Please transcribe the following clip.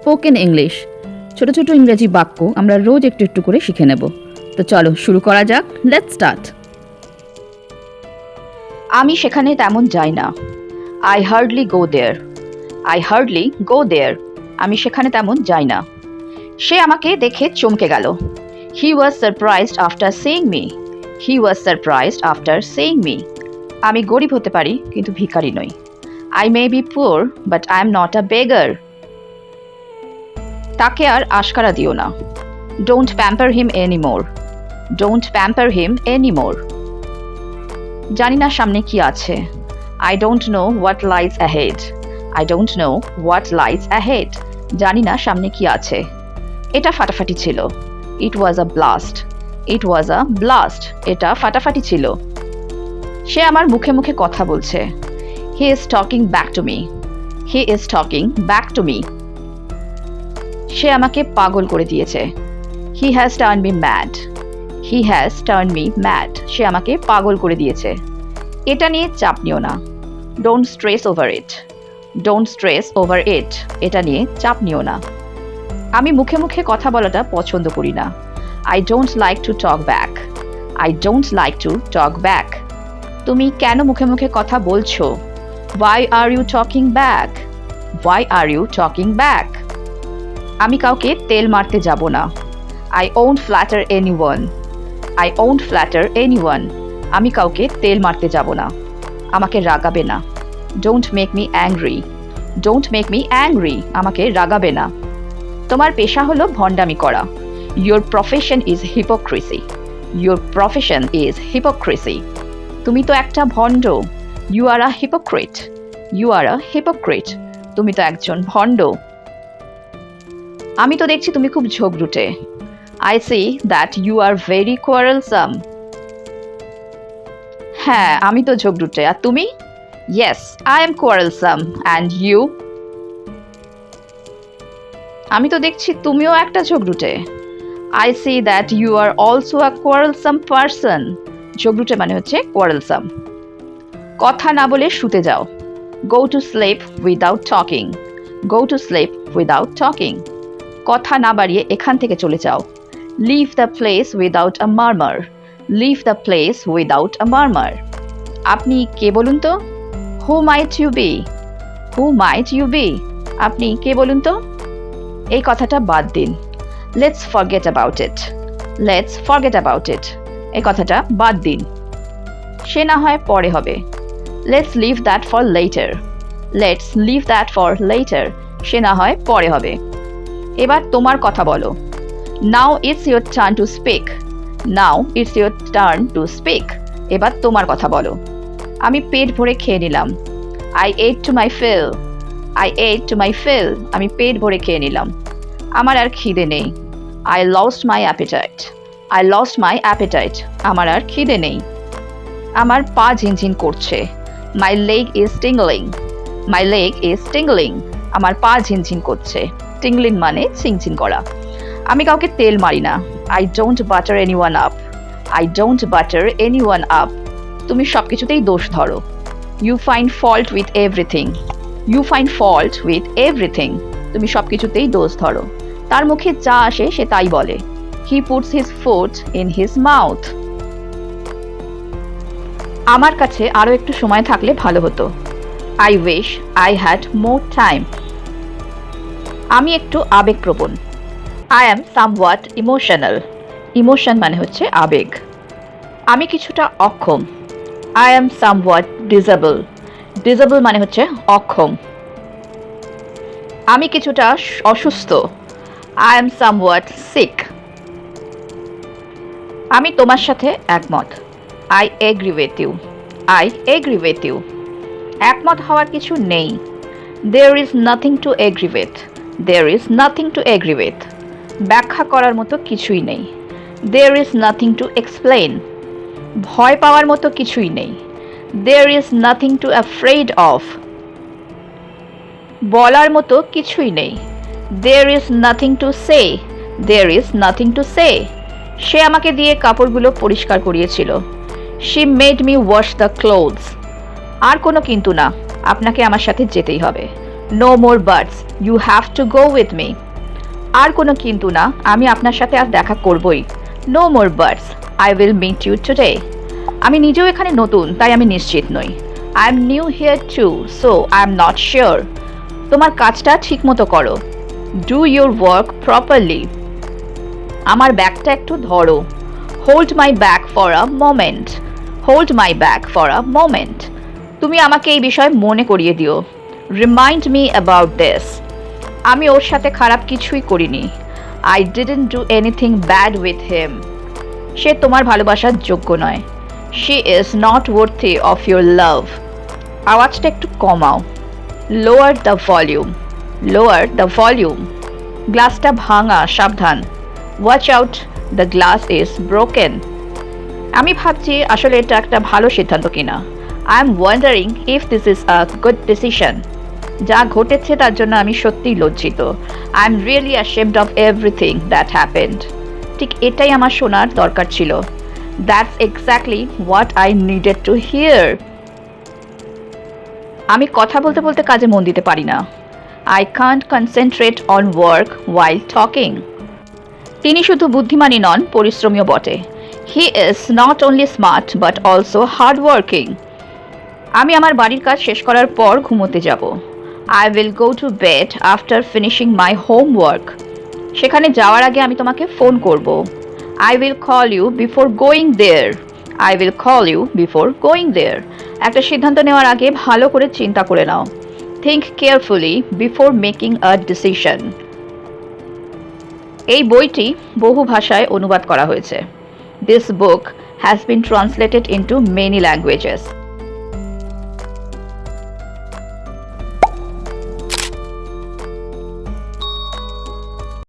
Spoken English. ছোট ছোট ইংরেজি বাক্য আমরা রোজ একটু একটু করে শিখে নেব। তো চলো শুরু করা যাক। Let's start. আমি সেখানে তেমন যাই না। I hardly go there. I hardly go there. আমি সেখানে তেমন যাই না। সে আমাকে দেখে চমকে গেল। He was surprised after seeing me. He was surprised after seeing me. আমি গরিব হতে পারি কিন্তু ভিখারি নই। I may be poor but I am not a beggar. তাকে আর আশকারা দিও না। Don't pamper him anymore. Don't pamper him anymore. জানি না সামনে কি আছে। I don't know what lies ahead. I don't know what lies ahead. জানি না সামনে কি আছে। এটা ফাটাফাটি ছিল। It was a blast. It was a blast. এটা ফাটাফাটি ছিল। সে আমার মুখে মুখে কথা বলছে। He is talking back to me. He is talking back to me. সে আমাকে পাগল করে দিয়েছে। He has turn me mad. He has turn me mad. সে আমাকে পাগল করে দিয়েছে। এটা নিয়ে চাপ নিও না। Don't stress over it. Don't stress over it. এটা নিয়ে চাপ নিও না। আমি মুখে মুখে কথা বলাটা পছন্দ করি না। I don't like to talk back. I don't like to talk back. তুমি কেন মুখে মুখে কথা বলছো? Why are you talking back? Why are you talking back? আমি কাউকে তেল মারতে যাব না। I won't flatter anyone. I won't flatter anyone. আমি কাউকে তেল মারতে যাব না। আমাকে রাগাবে না। Don't make me angry. Don't make me angry. আমাকে রাগাবে না। তোমার পেশা হলো ভণ্ডামি করা। Your profession is hypocrisy. Your profession is hypocrisy. তুমি তো একটা ভণ্ড। You are a hypocrite. You are a hypocrite. তুমি তো একজন ভণ্ড। আমি তো দেখছি তুমি খুব ঝগড়ুটে। I see that you are very quarrelsome. হ্যাঁ, আমি তো ঝগড়ুটে। আর তুমি? Yes, I am quarrelsome. And you? আমি তো দেখছি তুমিও একটা ঝগড়ুটে। I see that you are also a quarrelsome person. ঝগড়ুটে মানে হচ্ছে quarrelsome. কথা না বলে শুতে যাও। Go to sleep without talking. Go to sleep without talking. কথা না বাড়িয়ে এখান থেকে চলে যাও। Leave the place without a murmur. Leave the place without a murmur. আপনি কে বলুন তো? Who might you be? Who might you be? আপনি কে বলুন তো? এই কথাটা বাদ দিন। Let's forget about it. Let's forget about it. এই কথাটা বাদ দিন। সে না হয় পরে হবে। Let's leave that for later. Let's leave that for later. সে না হয় পরে হবে। এবার তোমার কথা বলো। Now it's your turn to speak. Now it's your turn to speak. এবার তোমার কথা বলো। আমি পেট ভরে খেয়ে নিলাম। I ate to my fill. I ate to my fill. আমি পেট ভরে খেয়ে নিলাম। আমার আর খিদে নেই। I lost my appetite. I lost my appetite. আমার আর খিদে নেই। আমার পা ঝিনঝিন করছে। My leg is tingling. My leg is tingling. আমার পা ঝিনঝিন করছে। tingling মানে ঝিনঝিন করা। আমি কাউকে তেল মারি না। I don't butter anyone up. I don't butter anyone up. তুমি সব কিছুতেই দোষ ধরো। You find fault with everything. You find fault with everything. তুমি সব কিছুতেই দোষ ধরো। তার মুখে যা আসে সে তাই বলে। He puts his foot in his mouth. আমার কাছে আরও একটু সময় থাকলে ভালো হতো। I wish I had more time. আমি একটু আবেগপ্রবণ। I am somewhat emotional. Emotion মানে হচ্ছে আবেগ। আমি কিছুটা অক্ষম। I am somewhat disabled. Disabled মানে হচ্ছে অক্ষম। আমি কিছুটা অসুস্থ। I am somewhat sick. আমি তোমার সাথে একমত। I agree with you. I agree with you. একমত হওয়ার কিছু নেই। There is nothing to agree with. There is nothing to agree with. ব্যাখ্যা করার মতো কিছুই নেই। There is nothing to explain. ভয় পাওয়ার মতো কিছুই নেই। There is nothing to afraid of. বলার মতো কিছুই নেই। There is nothing to say. There is nothing to say. সে আমাকে দিয়ে কাপড়গুলো পরিষ্কার করিয়েছিল। She made me wash the clothes. আর কোনো কিন্তু না, আপনাকে আমার সাথে যেতেই হবে। No more buts, you have to go with me. আর কোনো কিন্তু না, আমি আপনার সাথে আর দেখা করবই। No more buts, I will meet you today. আমি নিজেও এখানে নতুন, তাই আমি নিশ্চিত নই। I am new here too, so I am not sure. তোমার কাজটা ঠিক মতো করো। Do your work properly. আমার ব্যাগটা একটু ধরো। Hold my bag for a moment. Hold my bag for a moment. তুমি আমাকে এই বিষয়ে মনে করিয়ে দিও। Remind me about this. আমি ওর সাথে খারাপ কিছুই করিনি। I didn't do anything bad with him. সে তোমার ভালোবাসার যোগ্য নয়। She is not worthy of your love. আওয়াজটা একটু কমাও। Lower the volume. Lower the volume. গ্লাসটা ভাঙা, সাবধান। Watch out, the glass is broken. আমি ভাবছি আসলে এটা একটা ভালো সিদ্ধান্ত কিনা। I am wondering if this is a good decision. যা ঘটেছে তার জন্য আমি সত্যিই লজ্জিত। I am really ashamed of everything that happened. ঠিক এটাই আমার শোনার দরকার ছিল। That's exactly what I needed to here. আমি কথা বলতে বলতে কাজে মন দিতে পারি না। I can't concentrate on work while talking. তিনি শুধু বুদ্ধিমানই নন, পরিশ্রমীও বটে। He is not only smart but also hard working. আমি আমার বাড়ির কাজ শেষ করার পর ঘুমোতে যাব। I will go to bed after finishing my homework. সেখানে যাওয়ার আগে আমি তোমাকে ফোন করব। I will call you before going there. I will call you before going there. একটা সিদ্ধান্ত নেওয়ার আগে ভালো করে চিন্তা করে নাও। Think carefully before making a decision. এই বইটি বহু ভাষায় অনুবাদ করা হয়েছে। This book has been translated into many languages.